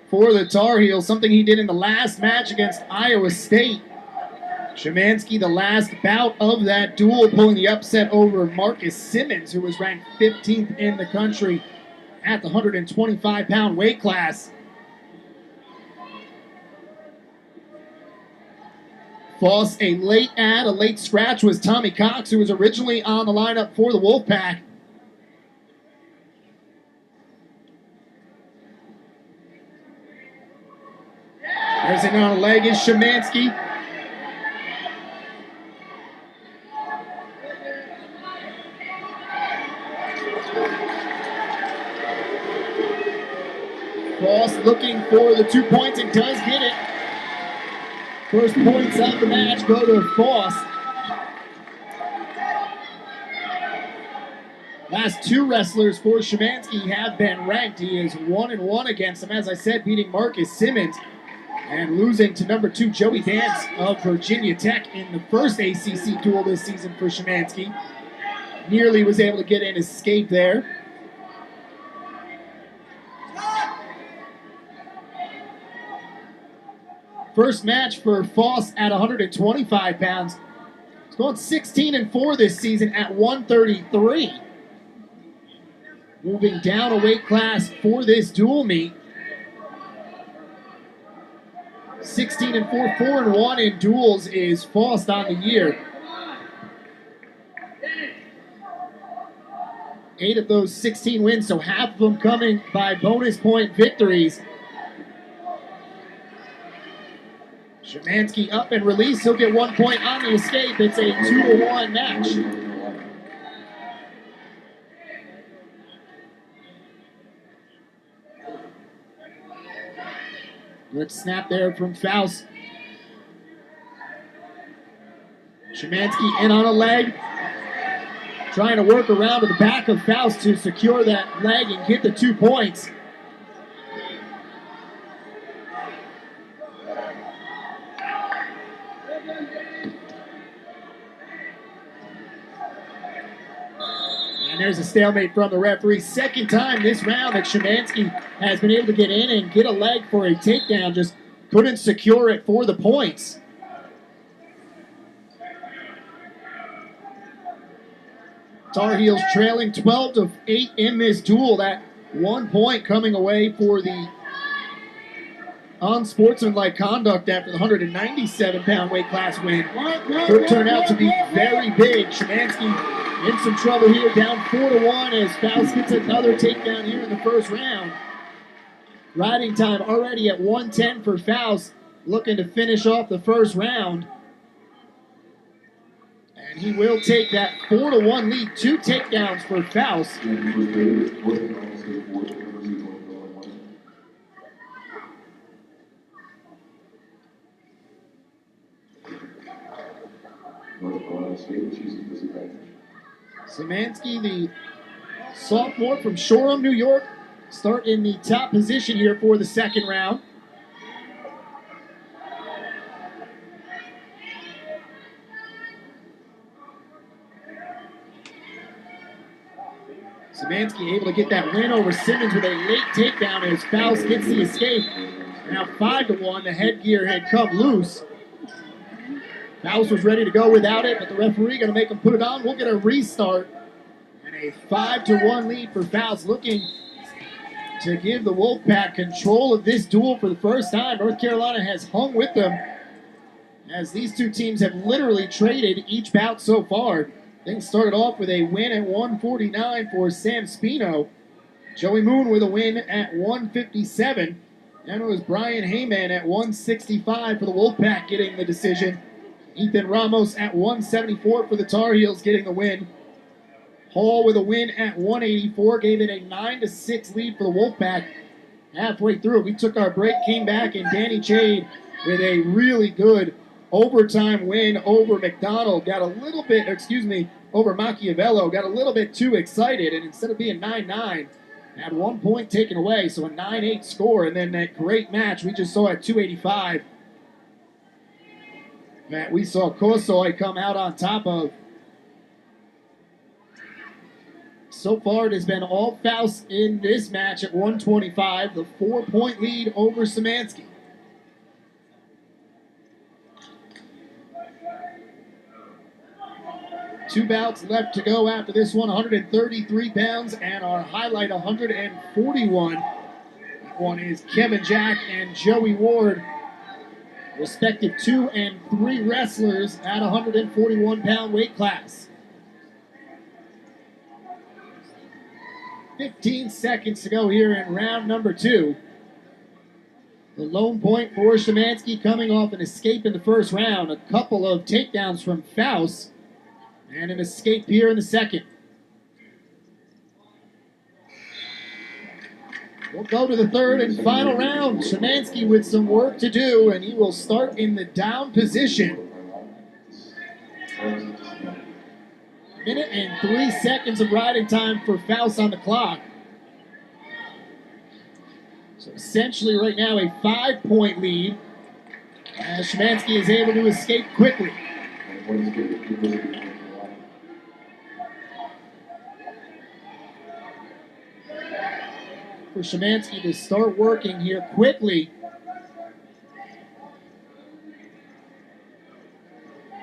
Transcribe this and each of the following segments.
for the Tar Heels, something he did in the last match against Iowa State. Szymanski, the last bout of that duel, pulling the upset over Marcus Simmons, who was ranked 15th in the country at the 125-pound weight class. Foss, a late scratch was Tommy Cox, who was originally on the lineup for the Wolfpack. There's it on a leg is Szymanski. Foss looking for the 2 points and does get it. First points of the match go to Foss. Last two wrestlers for Szymanski have been ranked. He is 1-1 against them, as I said, beating Marcus Simmons and losing to number 2 Joey Dance of Virginia Tech in the first ACC duel this season for Szymanski. Nearly was able to get an escape there. First match for Foss at 125 pounds. He's going 16-4 this season at 133. Moving down a weight class for this dual meet. 16-4, 4-1 in duels is Foss on the year. 8 of those 16 wins, so half of them coming by bonus point victories. Szymanski up and release. He'll get 1 point on the escape. It's a 2-1 match. Good snap there from Faust. Szymanski in on a leg. Trying to work around to the back of Faust to secure that leg and get the 2 points. And there's a stalemate from the referee. Second time this round that Szymanski has been able to get in and get a leg for a takedown. Just couldn't secure it for the points. Tar Heels trailing 12-8 in this duel. That 1 point coming away for the unsportsmanlike conduct after the 197-pound weight class win. Could turn out to be very big. Szymanski in some trouble here, down 4-1 as Faust gets another takedown here in the first round. Riding time already at 1:10 for Faust, looking to finish off the first round. And he will take that 4-1 lead. 2 takedowns for Faust. Szymanski, the sophomore from Shoreham, New York, start in the top position here for the second round. Szymanski able to get that win over Simmons with a late takedown as Faust gets the escape. Now 5-1, the headgear had come loose. Faust was ready to go without it, but the referee going to make him put it on. We'll get a restart. And a 5-1 lead for Faust, looking to give the Wolfpack control of this duel for the first time. North Carolina has hung with them as these two teams have literally traded each bout so far. Things started off with a win at 149 for Sam Spino. Joey Moon with a win at 157. And it was Brian Heyman at 165 for the Wolfpack getting the decision. Ethan Ramos at 174 for the Tar Heels getting the win. Hall with a win at 184, gave it a 9-6 lead for the Wolfpack. Halfway through, we took our break, came back, and Danny Chade with a really good overtime win over McDonald. Got a little bit, over Machiavello. Got a little bit too excited, and instead of being 9-9, had 1 point taken away, so a 9-8 score. And then that great match we just saw at 285 that we saw Kosoy come out on top of. So far, it has been all Faust in this match at 125, the 4-point lead over Szymanski. Two bouts left to go after this one, 133 pounds, and our highlight 141. That one is Kevin Jack and Joey Ward, respective 2 and 3 wrestlers at 141-pound weight class. 15 seconds to go here in round number 2. The lone point for Szymanski coming off an escape in the first round. A couple of takedowns from Faust and an escape here in the second. We'll go to the third and final round. Szymanski with some work to do, and he will start in the down position. Minute and 3 seconds of riding time for Faust on the clock. So essentially right now a 5-point lead as Szymanski is able to escape quickly. For Szymanski to start working here quickly.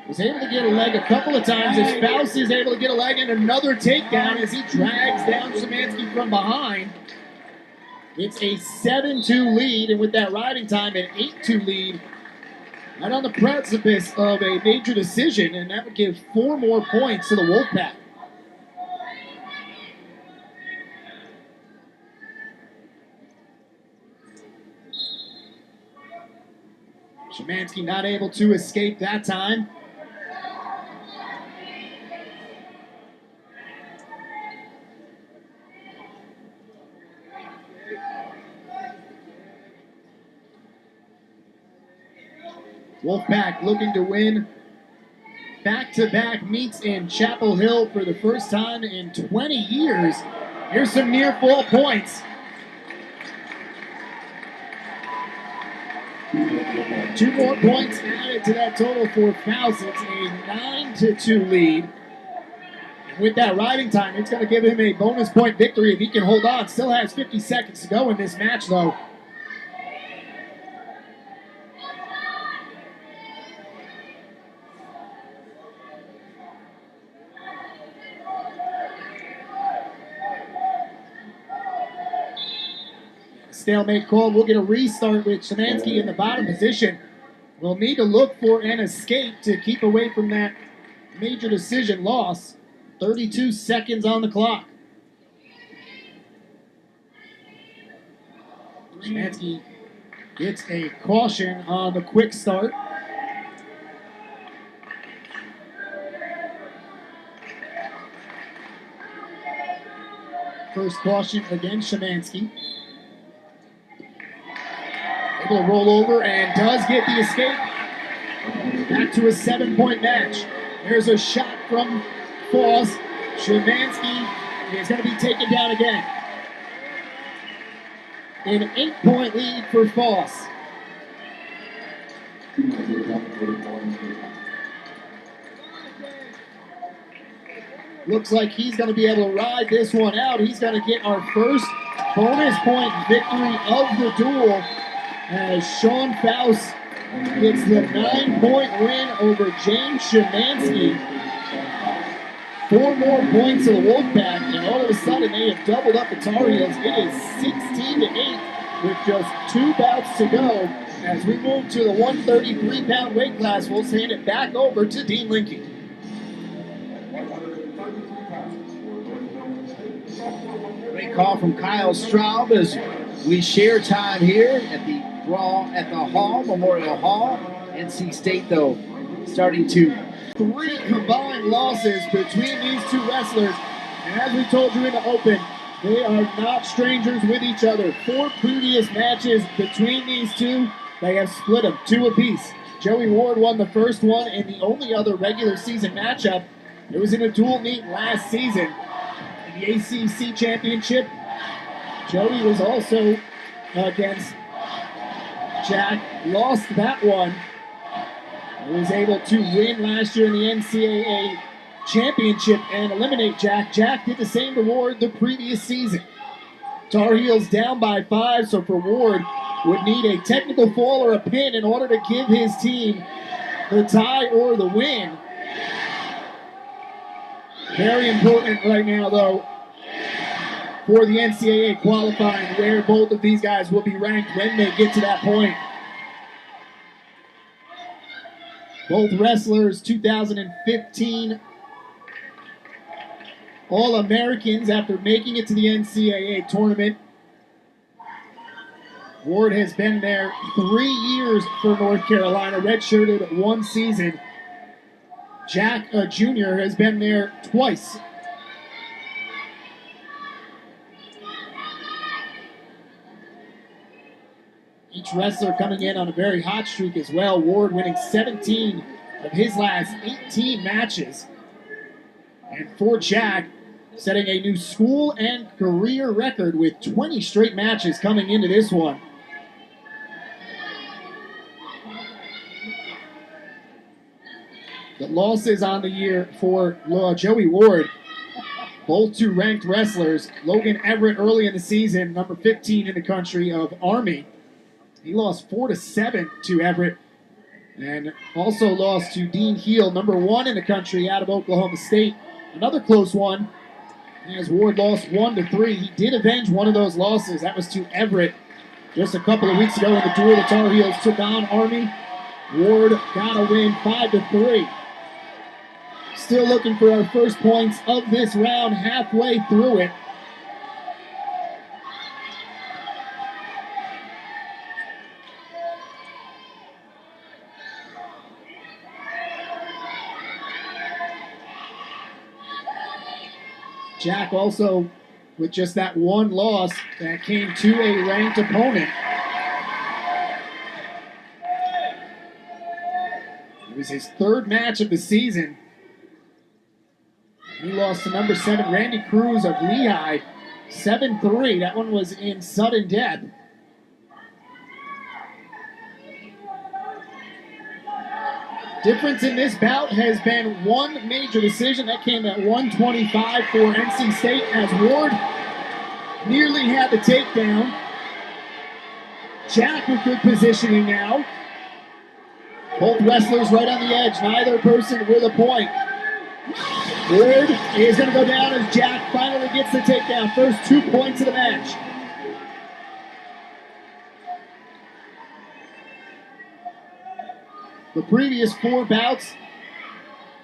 Was able to get a leg a couple of times as Faust is able to get a leg and another takedown as he drags down Szymanski from behind. It's a 7-2 lead, and with that riding time, an 8-2 lead. Right on the precipice of a major decision, and that would give 4 more points to the Wolfpack. Szymanski not able to escape that time. Wolfpack looking to win back-to-back meets in Chapel Hill for the first time in 20 years. Here's some near-full points. 2 more points added to that total for Faust. It's a 9-2 lead. And with that riding time, it's going to give him a bonus point victory if he can hold on. Still has 50 seconds to go in this match, though. Stalemate called. We'll get a restart with Szymanski in the bottom position. We'll need to look for an escape to keep away from that major decision loss. 32 seconds on the clock. Szymanski gets a caution on the quick start. First caution against Szymanski. Able to roll over and does get the escape. Back to a 7-point match. There's a shot from Faust. Szymanski is going to be taken down again. An 8-point lead for Faust. Looks like he's going to be able to ride this one out. He's going to get our first bonus point victory of the duel as Sean Faust gets the 9-point win over James Szymanski. 4 more points to the Wolfpack, and all of a sudden they have doubled up the Tar Heels. It is 16-8 with just 2 bouts to go. As we move to the 133-pound weight class, we'll hand it back over to Dean Linke. Great call from Kyle Straub as we share time here at the Hall, Memorial Hall. NC State, though, starting to 3 combined losses between these 2 wrestlers. And as we told you in the open, they are not strangers with each other. 4 previous matches between these 2, they have split them 2 apiece. Joey Ward won the first one, and the only other regular season matchup, it was in a dual meet last season. In the ACC Championship, Joey was also against Jack, lost that one. He was able to win last year in the NCAA championship and eliminate Jack. Jack did the same to Ward the previous season. Tar Heels down by 5, so for Ward, would need a technical fall or a pin in order to give his team the tie or the win. Very important right now, though, for the NCAA qualifying, where both of these guys will be ranked when they get to that point. Both wrestlers 2015 All-Americans after making it to the NCAA tournament. Ward has been there 3 years for North Carolina, redshirted 1 season. Jack Jr. has been there twice. Each wrestler coming in on a very hot streak as well. Ward winning 17 of his last 18 matches. And for Jack, setting a new school and career record with 20 straight matches coming into this one. The losses on the year for Joey Ward, both 2 ranked wrestlers. Logan Everett early in the season, number 15 in the country of Army. He lost 4-7 to Everett, and also lost to Dean Heel, number 1 in the country out of Oklahoma State. Another close one, as Ward lost 1-3. He did avenge one of those losses. That was to Everett just a couple of weeks ago in the duel. The Tar Heels took on Army. Ward got a win 5-3. Still looking for our first points of this round, halfway through it. Jack also with just that one loss that came to a ranked opponent. It was his 3rd match of the season. He lost to number 7, Randy Cruz of Lehigh, 7-3. That one was in sudden death. Difference in this bout has been one major decision. That came at 125 for NC State as Ward nearly had the takedown. Jack with good positioning now. Both wrestlers right on the edge. Neither person with a point. Ward is going to go down as Jack finally gets the takedown. First 2 points of the match. The previous 4 bouts,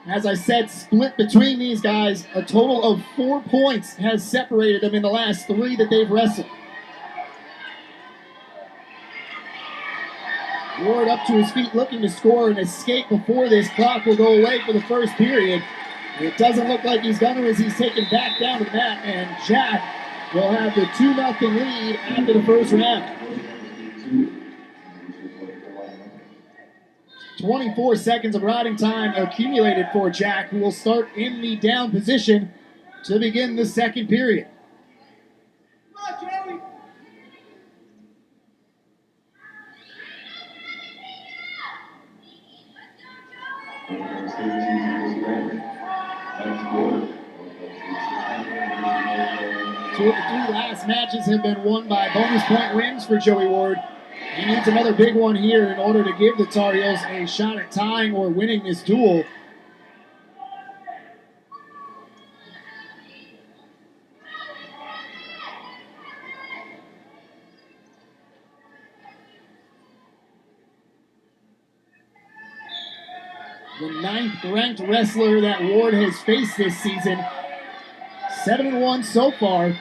as I said, split between these guys. A total of 4 points has separated them in the last 3 that they've wrestled. Ward up to his feet looking to score and escape before this clock will go away for the first period. It doesn't look like he's going to as he's taken back down to the mat, and Jack will have the 2-0 lead after the first round. 24 seconds of riding time accumulated for Jack, who will start in the down position to begin the second period. Two of the 3 last matches have been won by bonus point wins for Joey Ward. He needs another big one here in order to give the Tar Heels a shot at tying or winning this duel. The 9th ranked wrestler that Ward has faced this season. 7-1 so far.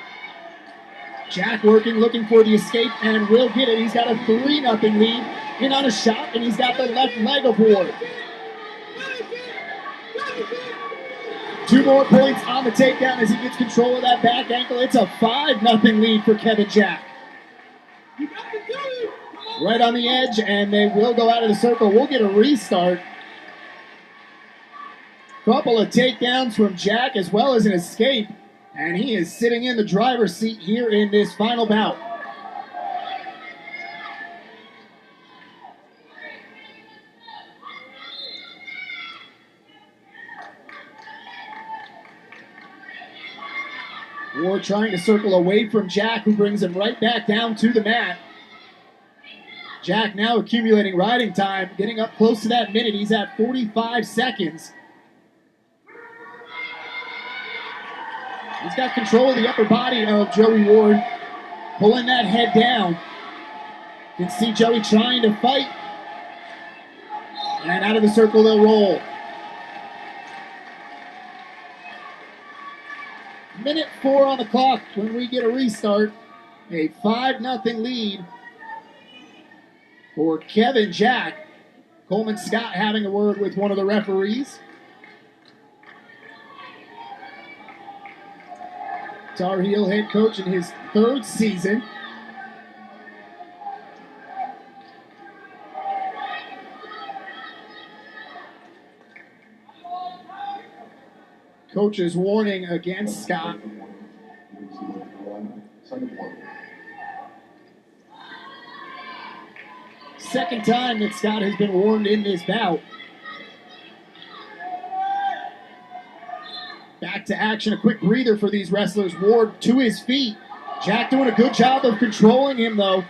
Jack working, looking for the escape, and will get it. He's got a 3-0 lead. In on a shot, and he's got the left leg of Ward. 2 more points on the takedown as he gets control of that back ankle. It's a 5-0 lead for Kevin Jack. Right on the edge, and they will go out of the circle. We'll get a restart. Couple of takedowns from Jack as well as an escape. And he is sitting in the driver's seat here in this final bout. Ward trying to circle away from Jack, who brings him right back down to the mat. Jack now accumulating riding time, getting up close to that minute. He's at 45 seconds. He's got control of the upper body of Joey Ward, pulling that head down. You can see Joey trying to fight. And out of the circle they'll roll. Minute 4 on the clock when we get a restart. A 5-0 lead for Kevin Jack. Coleman Scott having a word with one of the referees. Tar Heel head coach in his 3rd season. Coach's warning against Scott. Second time that Scott has been warned in this bout. Back to action, a quick breather for these wrestlers. Ward to his feet. Jack doing a good job of controlling him though.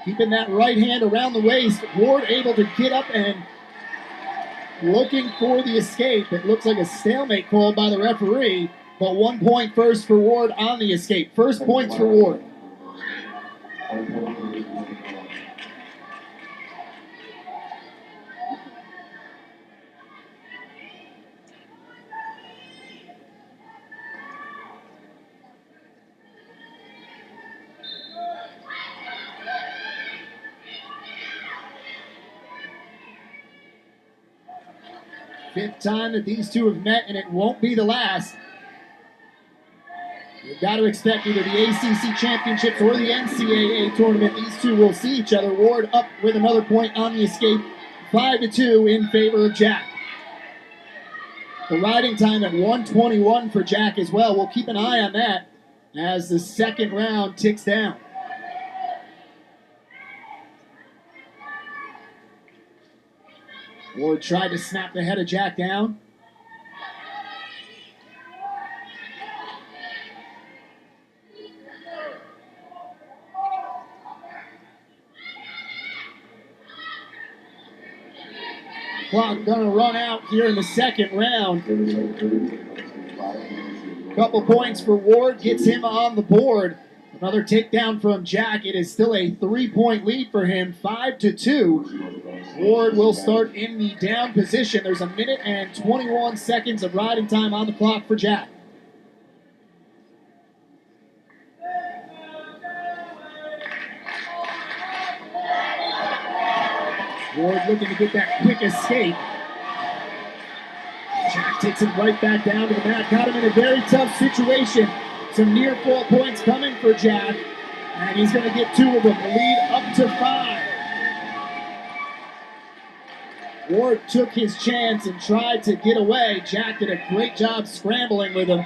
Keeping that right hand around the waist. Ward able to get up and looking for the escape. It looks like a stalemate called by the referee, but 1 point first for Ward on the escape. First points for Ward. Fifth time that these two have met, and it won't be the last. You've got to expect either the ACC Championships or the NCAA tournament. These two will see each other. Ward up with another point on the escape. 5-2 in favor of Jack. The riding time at 1:21 for Jack as well. We'll keep an eye on that as the second round ticks down. Ward tried to snap the head of Jack down. Clock gonna run out here in the second round. Couple points for Ward, gets him on the board. Another takedown from Jack. It is still a 3-point lead for him, 5-2. Ward will start in the down position. There's a minute and 21 seconds of riding time on the clock for Jack. Ward looking to get that quick escape. Jack takes him right back down to the mat. Got him in a very tough situation. Some near fall points coming for Jack. And he's going to get 2 of them. The lead up to 5. Ward took his chance and tried to get away. Jack did a great job scrambling with him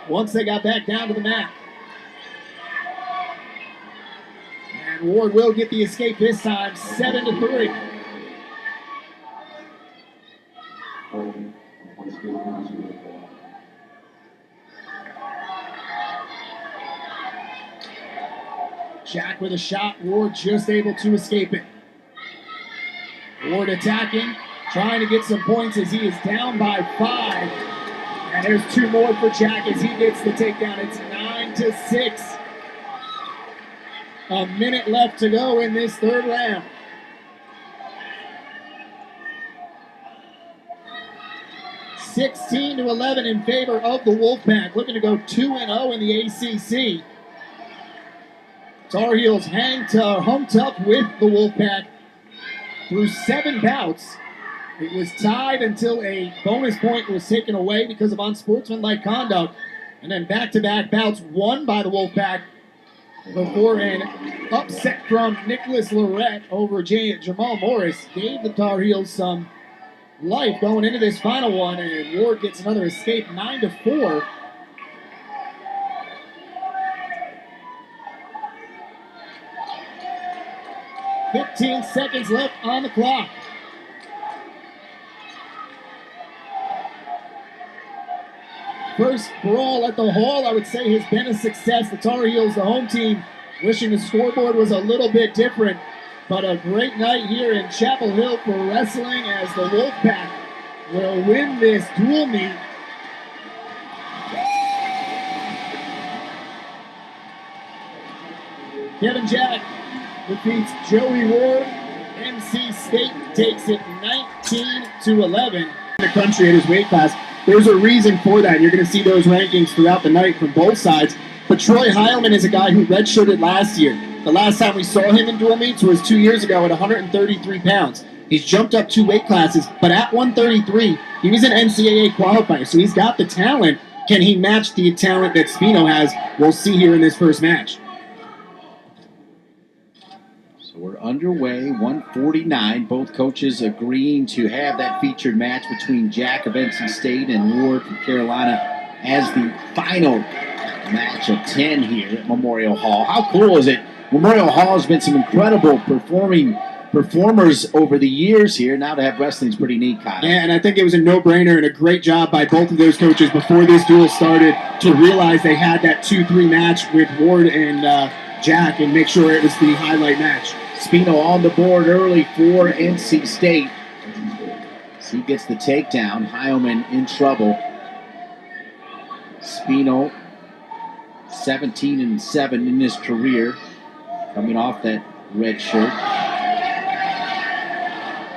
once they got back down to the mat. And Ward will get the escape this time, 7-3. Jack with a shot, Ward just able to escape it. Ward attacking, trying to get some points as he is down by 5. And there's 2 more for Jack as he gets the takedown. It's 9-6. A minute left to go in this third round. (16-11) in favor of the Wolfpack, looking to go 2-0 in the ACC. Tar Heels hung tough with the Wolfpack through 7 bouts. It was tied until a bonus point was taken away because of unsportsmanlike conduct. And then back-to-back bouts won by the Wolfpack before an upset from Nicholas Lorette over Jamal Morris gave the Tar Heels some life going into this final one. And Ward gets another escape, 9-4. (15 seconds left on the clock. first brawl at the Hall, I would say, has been a success. The Tar Heels, the home team, wishing the scoreboard was a little bit different. But a great night here in Chapel Hill for wrestling as the Wolfpack will win this dual meet. Kevin Jack defeats Joey Ward. NC State takes it 19-11 in the country at his weight class. There's a reason for that. You're going to see those rankings throughout the night from both sides. But Troy Heilman is a guy who redshirted last year. The last time we saw him in dual meets was 2 years ago at 133 pounds. He's jumped up 2 weight classes, but at 133, he was an NCAA qualifier, so he's got the talent. Can he match the talent that Spino has? We'll see here in this first match. So we're underway, 149. Both coaches agreeing to have that featured match between Jack of NC State and Ward from Carolina as the final match of 10 here at Memorial Hall. How cool is it? Memorial Hall has been some incredible performers over the years here. Now to have wrestling is pretty neat, Kyle. Yeah, and I think it was a no-brainer and a great job by both of those coaches before this duel started to realize they had that 2-3 match with Ward and Jack and make sure it was the highlight match. Spino on the board early for NC State. So he gets the takedown. Heilman in trouble. Spino, 17-7 in his career, coming off that red shirt.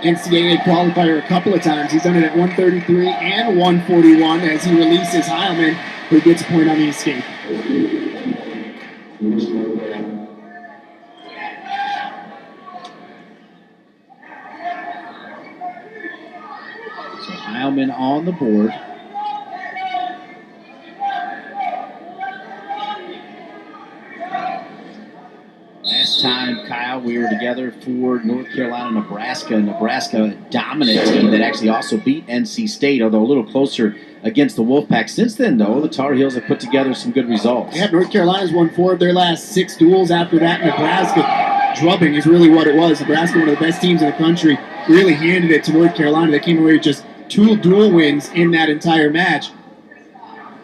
NCAA qualifier a couple of times. He's done it at 133 and 141 as he releases Heilman, who gets a point on the escape. So Heilman on the board. Last time, Kyle, we were together for North Carolina, Nebraska. Nebraska, a dominant team that actually also beat NC State, although a little closer against the Wolfpack. Since then, though, the Tar Heels have put together some good results. Yeah, North Carolina's won 4 of their last 6 duels. After that, Nebraska drubbing is really what it was. Nebraska, one of the best teams in the country, really handed it to North Carolina. They came away with just 2 dual wins in that entire match.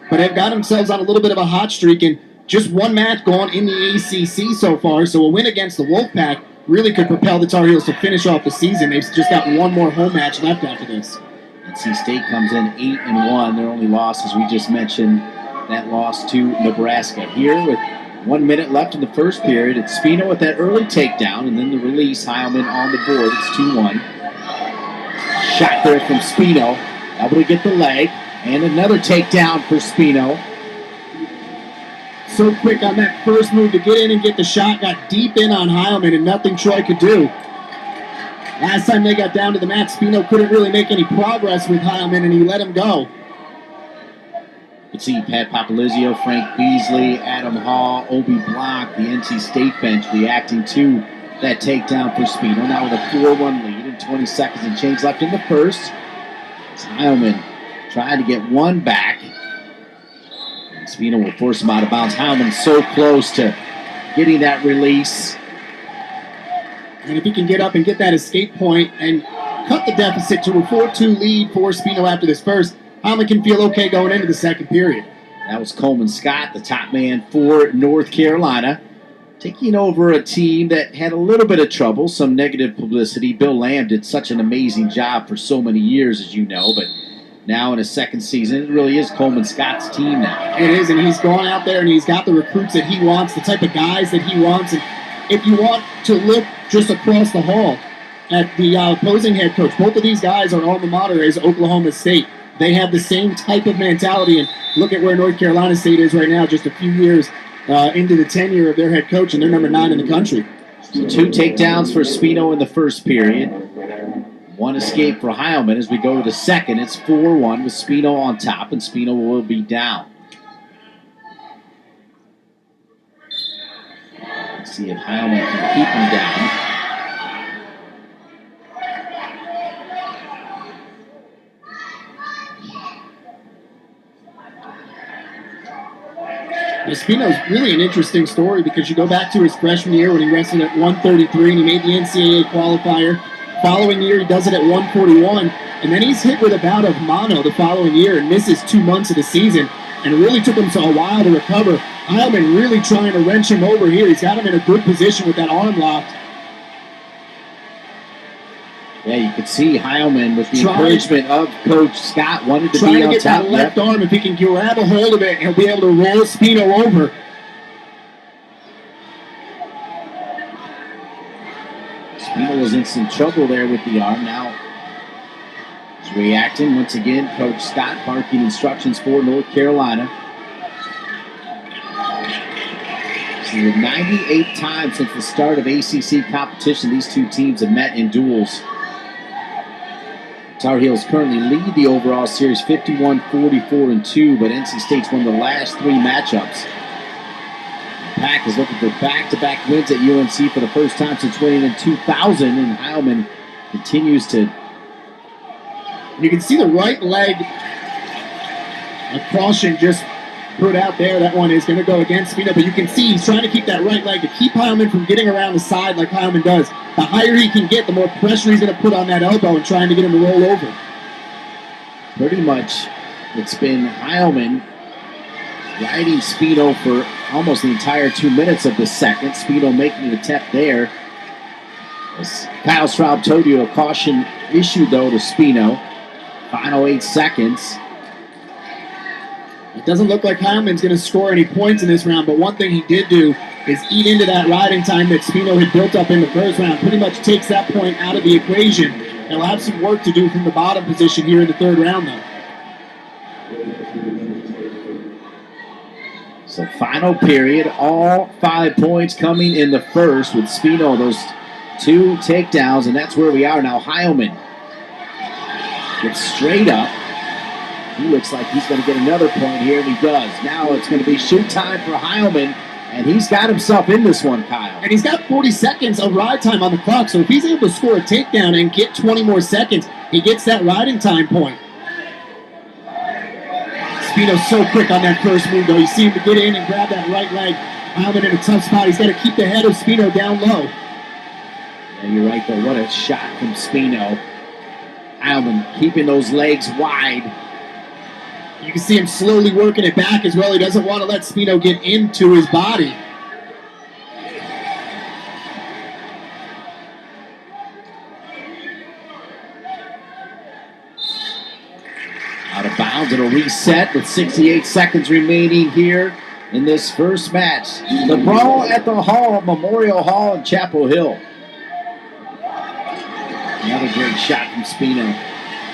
But they've got themselves on a little bit of a hot streak, and just 1 match gone in the ACC so far, so a win against the Wolfpack really could propel the Tar Heels to finish off the season. They've just got 1 more home match left after this. NC State comes in 8-1. Their only loss, as we just mentioned, that loss to Nebraska. Here with 1 minute left in the first period, it's Spino with that early takedown, and then the release, Heilman on the board. It's 2-1. Shot there from Spino, able to get the leg, and another takedown for Spino. So quick on that first move to get in and get the shot, got deep in on Heilman, and nothing Troy could do. Last time they got down to the mat, Spino couldn't really make any progress with Heilman, and he let him go. You can see Pat Papalizio, Frank Beasley, Adam Hall, Obi Block, the NC State bench reacting to that takedown for Spino. Now with a 4-1 lead and 20 seconds and change left in the first. It's Heilman trying to get 1 back. And Spino will force him out of bounds. Heilman so close to getting that release. And if he can get up and get that escape point and cut the deficit to a 4-2 lead for Spino after this first, Heilman can feel okay going into the second period. That was Coleman Scott, the top man for North Carolina, taking over a team that had a little bit of trouble, some negative publicity. Bill Lamb did such an amazing job for so many years, as you know, but now in his second season, it really is Coleman Scott's team now. It is, and he's gone out there and he's got the recruits that he wants, the type of guys that he wants. And if you want to look just across the hall at the opposing head coach, both of these guys are alma mater is Oklahoma State. They have the same type of mentality, and look at where North Carolina State is right now, just a few years into the tenure of their head coach, and they're number 9 in the country. So 2 takedowns for Spino in the first period. 1 escape for Heilman. As we go to the second, it's 4-1 with Spino on top, and Spino will be down. Let's see if Heilman can keep him down. Spino's really an interesting story because you go back to his freshman year when he wrestled at 133 and he made the NCAA qualifier. Following year, he does it at 141, and then he's hit with a bout of mono the following year and misses 2 months of the season. and it really took him a while to recover. Heilman really trying to wrench him over here. He's got him in a good position with that arm locked. Yeah, you could see Heilman with the encouragement of Coach Scott wanted to trying be to on get top. that left arm. If he can grab a hold of it, he'll be able to roll Spino over. Spino was in some trouble there with the arm. Now he's reacting once again. Coach Scott barking instructions for North Carolina. So 98 times since the start of ACC competition, these two teams have met in duels. Tar Heels currently lead the overall series 51-44-2, but NC State's won the last three matchups. The Pack is looking for back-to-back wins at UNC for the first time since winning in 2000, and Heilman continues to... You can see the right leg, a caution just put out there. That one is going to go against Spino, but you can see he's trying to keep that right leg to keep Heilman from getting around the side like Heilman does. The higher he can get, the more pressure he's going to put on that elbow and trying to get him to roll over. Pretty much it's been Heilman riding Spino for almost the entire 2 minutes of the second. Spino making an attempt there. As Kyle Straub told you, a caution issued though to Spino. Final 8 seconds. It doesn't look like Heilman's going to score any points in this round, but one thing he did do is eat into that riding time that Spino had built up in the first round. Pretty much takes that point out of the equation. He'll have some work to do from the bottom position here in the third round, though. So final period, all 5 points coming in the first with Spino, those 2 takedowns, and that's where we are now. Heilman gets straight up. He looks like he's going to get another point here, and he does. Now it's going to be shoot time for Heilman, and he's got himself in this one, Kyle. And he's got 40 seconds of ride time on the clock, so if he's able to score a takedown and get 20 more seconds, he gets that riding time point. Spino's so quick on that first move, though. You see him to get in and grab that right leg. Heilman in a tough spot. He's got to keep the head of Spino down low. Yeah, you're right, though. What a shot from Spino. Heilman keeping those legs wide. You can see him slowly working it back as well. He doesn't want to let Spino get into his body. Out of bounds, it'll reset with 68 seconds remaining here in this first match. The brawl at the Hall, Memorial Hall in Chapel Hill. Another great shot from Spino.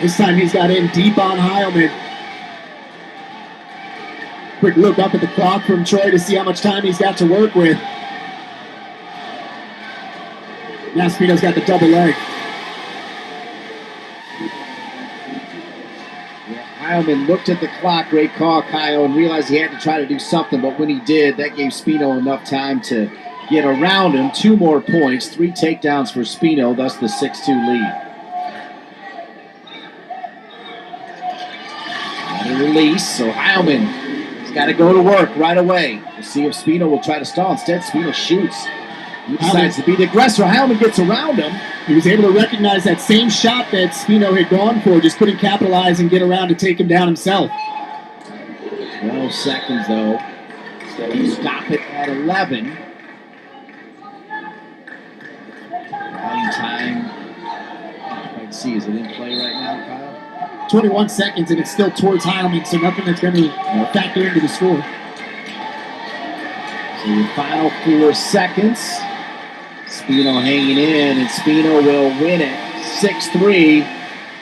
This time he's got in deep on Heilman. Quick look up at the clock from Troy to see how much time he's got to work with. Now Spino's got the double leg. Heilman looked at the clock, great call, Kyle, and realized he had to try to do something, but when he did, that gave Spino enough time to get around him. 2 more points, 3 takedowns for Spino, thus the 6-2 lead. Another release, so Heilman has got to go to work right away. We'll see if Spino will try to stall. Instead, Spino shoots. He decides to be the aggressor. Heilman gets around him. He was able to recognize that same shot that Spino had gone for, just couldn't capitalize and get around to take him down himself. 12 seconds, though. So you stop it at 11. Playing time. I can see, is it in play right now, Kyle? 21 seconds, and it's still towards Heilman, so nothing that's going to factor into the score. So your final 4 seconds. Spino hanging in, and Spino will win it 6-3.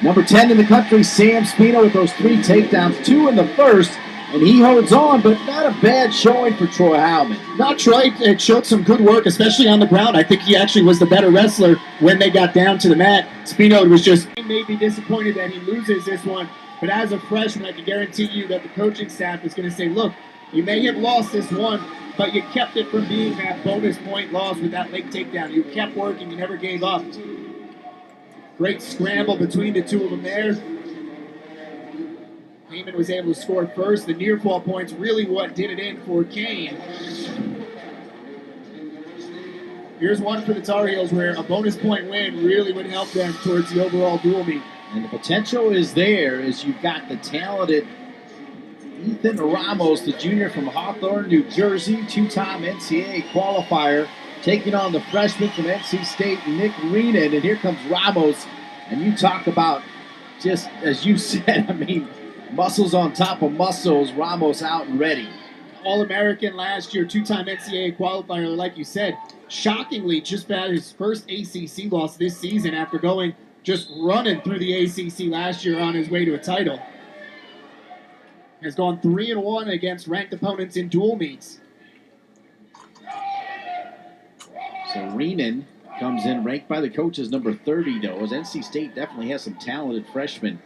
Number 10 in the country, Sam Spino, with those 3 takedowns, 2 in the first, and he holds on, but not a bad showing for Troy Heilman. Not Troy. It showed some good work, especially on the ground. I think he actually was the better wrestler when they got down to the mat. Spino was just, he may be disappointed that he loses this one, but as a freshman, I can guarantee you that the coaching staff is going to say, look, you may have lost this one, but you kept it from being that bonus point loss with that late takedown. You kept working. You never gave up. Great scramble between the two of them there. Heyman was able to score first. The near fall points really what did it in for Kane. Here's one for the Tar Heels where a bonus point win really would help them towards the overall dual meet. And the potential is there as you've got the talented Ethan Ramos, the junior from Hawthorne, New Jersey, two-time NCAA qualifier, taking on the freshman from NC State, Nick Reenan. And here comes Ramos. And you talk about, just as you said, I mean, muscles on top of muscles. Ramos out and ready. All-American last year, two-time NCAA qualifier, like you said. Shockingly, just about his first ACC loss this season after going just running through the ACC last year on his way to a title. Has gone 3-1 against ranked opponents in dual meets. So Reenan comes in ranked by the coaches number 30, though, as NC State definitely has some talented freshmen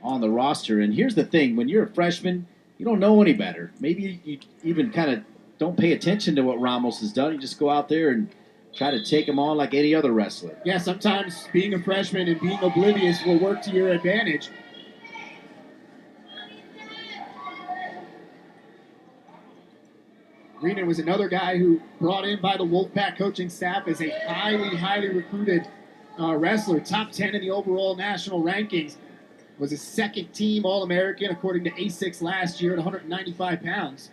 on the roster. And here's the thing, when you're a freshman, you don't know any better. Maybe you even kind of don't pay attention to what Ramos has done. You just go out there and try to take him on like any other wrestler. Yeah, sometimes being a freshman and being oblivious will work to your advantage. Reenan was another guy who brought in by the Wolfpack coaching staff as a highly recruited wrestler, top 10 in the overall national rankings. Was a second-team All-American according to A6 last year at 195 pounds.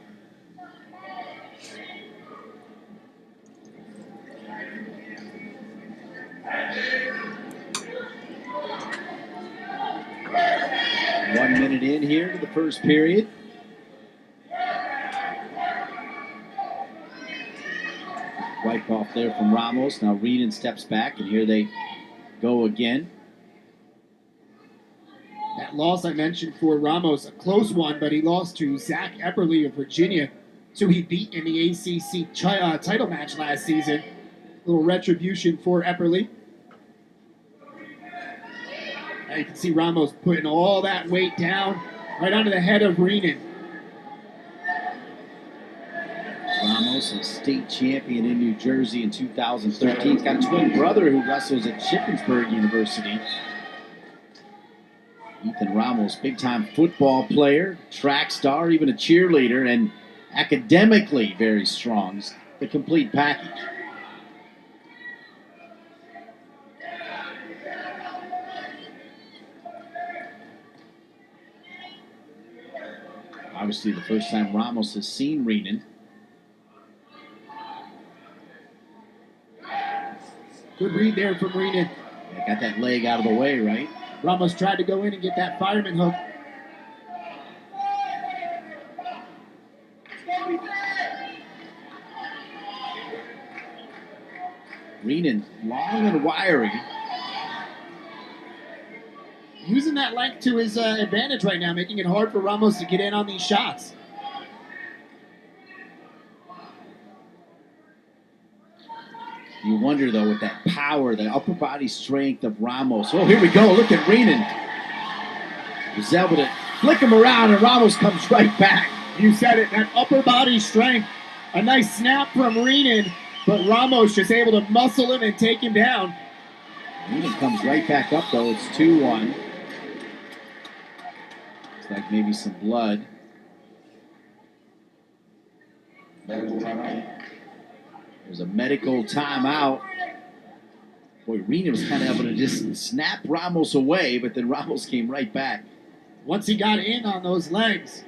One minute in here to the first period. Wipe off there from Ramos. Now Reenan steps back, and here they go again. That loss I mentioned for Ramos, a close one, but he lost to Zach Epperly of Virginia, who he beat in the ACC title match last season. A little retribution for Epperly. Now you can see Ramos putting all that weight down right onto the head of Reenan. Ramos, a state champion in New Jersey in 2013. He's got a twin brother who wrestles at Shippensburg University. Ethan Ramos, big-time football player, track star, even a cheerleader, and academically very strong. He's the complete package. Obviously, the first time Ramos has seen Reenan. Good read there from Reenan. Yeah, got that leg out of the way, right? Ramos tried to go in and get that fireman hook. Reenan, long and wiry. Using that length to his advantage right now, making it hard for Ramos to get in on these shots. You wonder, though, with that power, the upper body strength of Ramos. Oh, here we go. Look at Reenan. He's able to flick him around, and Ramos comes right back. You said it, that upper body strength. A nice snap from Reenan, but Ramos just able to muscle him and take him down. Reenan comes right back up, though. It's 2-1. Looks like maybe some blood. There's a medical timeout. Boy, Reenan was kind of able to just snap Ramos away, but then Ramos came right back. Once he got in on those legs,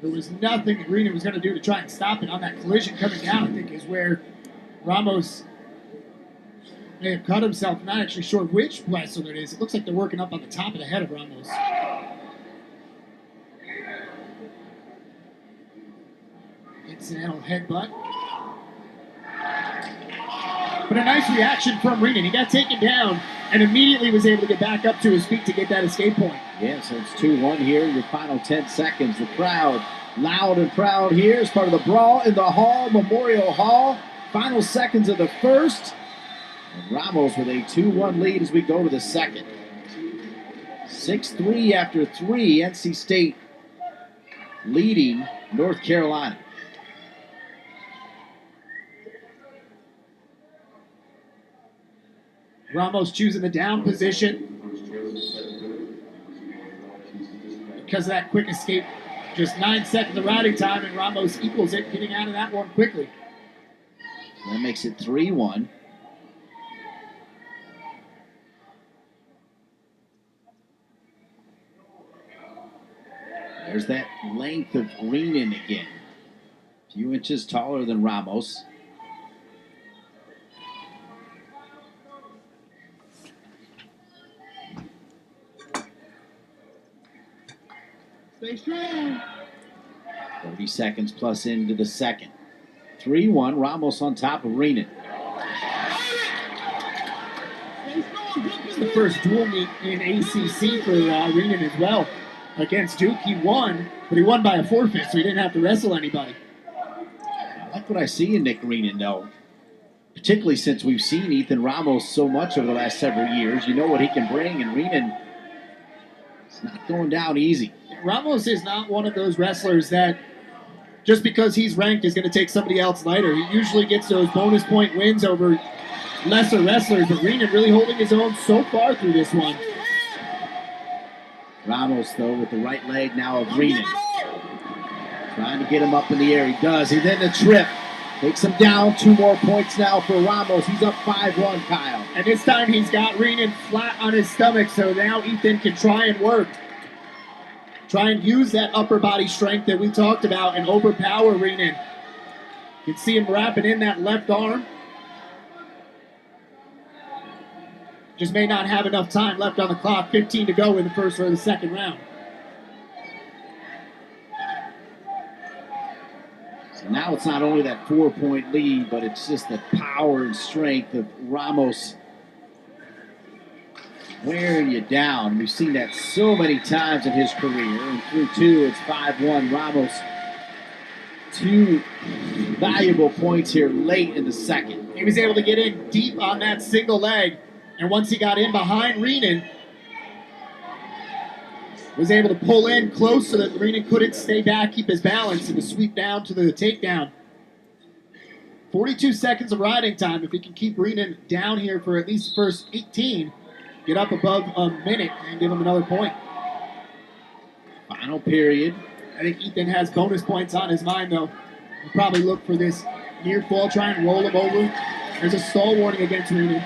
there was nothing that Reenan was going to do to try and stop it. On that collision coming down, I think, is where Ramos may have cut himself. I'm not actually sure which wrestler it is. It looks like they're working up on the top of the head of Ramos. Incidental headbutt. But a nice reaction from Reenan. He got taken down and immediately was able to get back up to his feet to get that escape point. Yeah, so it's 2-1 here. Your final 10 seconds. The crowd loud and proud here as part of the brawl in the Hall, Memorial Hall. Final seconds of the first. And Ramos with a 2-1 lead as we go to the second. 6-3 after 3. NC State leading North Carolina. Ramos choosing the down position because of that quick escape. Just 9 seconds of riding time, and Ramos equals it, getting out of that one quickly. That makes it 3-1. There's that length of Reenan again. A few inches taller than Ramos. Stay strong. 30 seconds plus into the second. 3-1, Ramos on top of Reenan. It's the first dual meet in ACC for Reenan as well. Against Duke, he won, but he won by a forfeit, so he didn't have to wrestle anybody. I like what I see in Nick Reenan, though. Particularly since we've seen Ethan Ramos so much over the last several years. You know what he can bring, and Reenan is not going down easy. Ramos is not one of those wrestlers that just because he's ranked is going to take somebody else lighter. He usually gets those bonus point wins over lesser wrestlers, but Reenan really holding his own so far through this one. Ramos, though, with the right leg now of Reenan. Trying to get him up in the air. He does. He then a trip. Takes him down. 2 more points now for Ramos. He's up 5-1, Kyle. And this time he's got Reenan flat on his stomach, so now Ethan can try and work. Try and use that upper body strength that we talked about and overpower Reenan. You can see him wrapping in that left arm. Just may not have enough time left on the clock. 15 to go in the first or the second round. So now it's not only that 4-point lead, but it's just the power and strength of Ramos wearing you down. We've seen that so many times in his career. And through 2, it's 5-1. Ramos, 2 valuable points here late in the second. He was able to get in deep on that single leg. And once he got in behind Reenan, was able to pull in close so that Reenan couldn't stay back, keep his balance, and to sweep down to the takedown. 42 seconds of riding time. If he can keep Reenan down here for at least the first 18, get up above a minute and give him another point. Final period. I think Ethan has bonus points on his mind, though. He'll probably look for this near fall, try and roll him over. There's a stall warning against Reenan.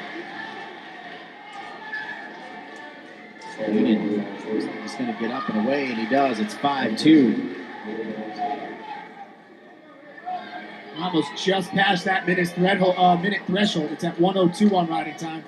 He's going to get up and away, and he does. It's 5-2. Almost just past that minute threshold. It's at 1:02 on riding time.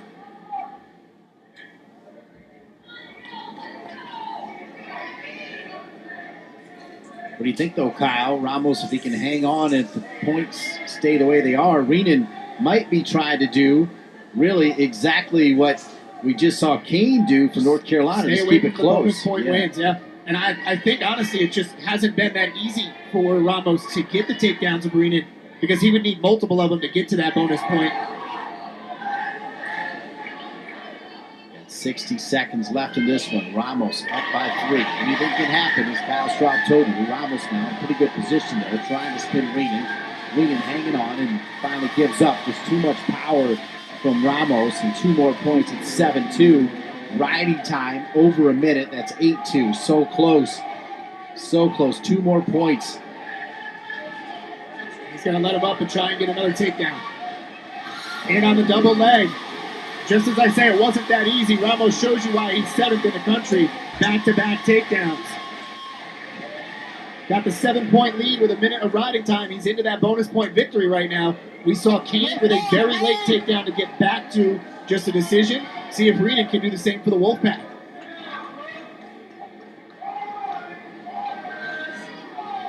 What do you think, though, Kyle? Ramos, if he can hang on and the points stay the way they are, Reenan might be trying to do really exactly what we just saw Kane do for North Carolina. Stay just away keep it from close. The bonus point wins, yeah. And I think, honestly, it just hasn't been that easy for Ramos to get the takedowns of Reenan because he would need multiple of them to get to that bonus point. 60 seconds left in this one. Ramos up by 3. Anything can happen, as Kyle Straub told you. Ramos now in pretty good position there, trying to spin Reenan. Reenan hanging on and finally gives up. Just too much power from Ramos, and 2 more points at 7-2. Riding time over a minute. That's 8-2. So close. So close. 2 more points. He's going to let him up and try and get another takedown. And on the double leg. Just as I say, it wasn't that easy. Ramos shows you why he's 7th in the country. Back-to-back takedowns. Got the 7-point lead with a minute of riding time. He's into that bonus point victory right now. We saw Kane with a very late takedown to get back to just a decision. See if Reenan can do the same for the Wolfpack.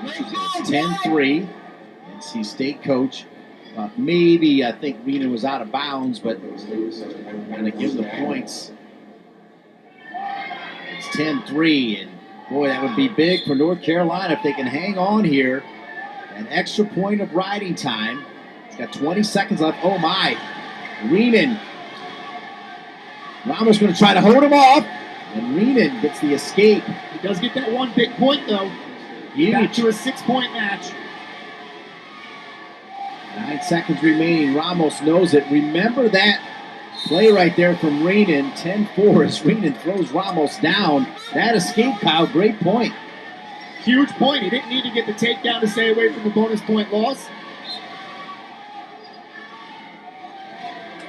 It's 10-3. NC State coach. Maybe I think Reenan was out of bounds, but going to give the points. It's 10-3, and boy, that would be big for North Carolina if they can hang on here. An extra point of riding time. He's got 20 seconds left. Oh my, Reenan. Ramos going to try to hold him off, and Reenan gets the escape. He does get that 1 big point though. Huge. Back to a 6-point match. 9 seconds remaining. Ramos knows it. Remember that play right there from Reenan. 10-4 as Reenan throws Ramos down. That escape, Kyle. Great point. Huge point. He didn't need to get the takedown to stay away from the bonus point loss.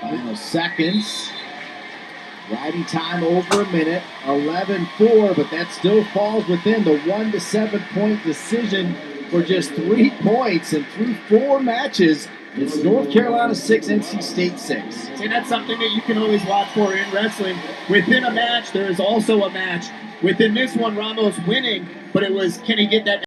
Final seconds. Riding time over a minute, 11-4, but that still falls within the 1 to 7 point decision for just 3 points. And through 4 matches, it's North Carolina 6, NC State 6. And that's something that you can always watch for in wrestling. Within a match, there is also a match. Within this one, Ramos winning, but it was, can he get that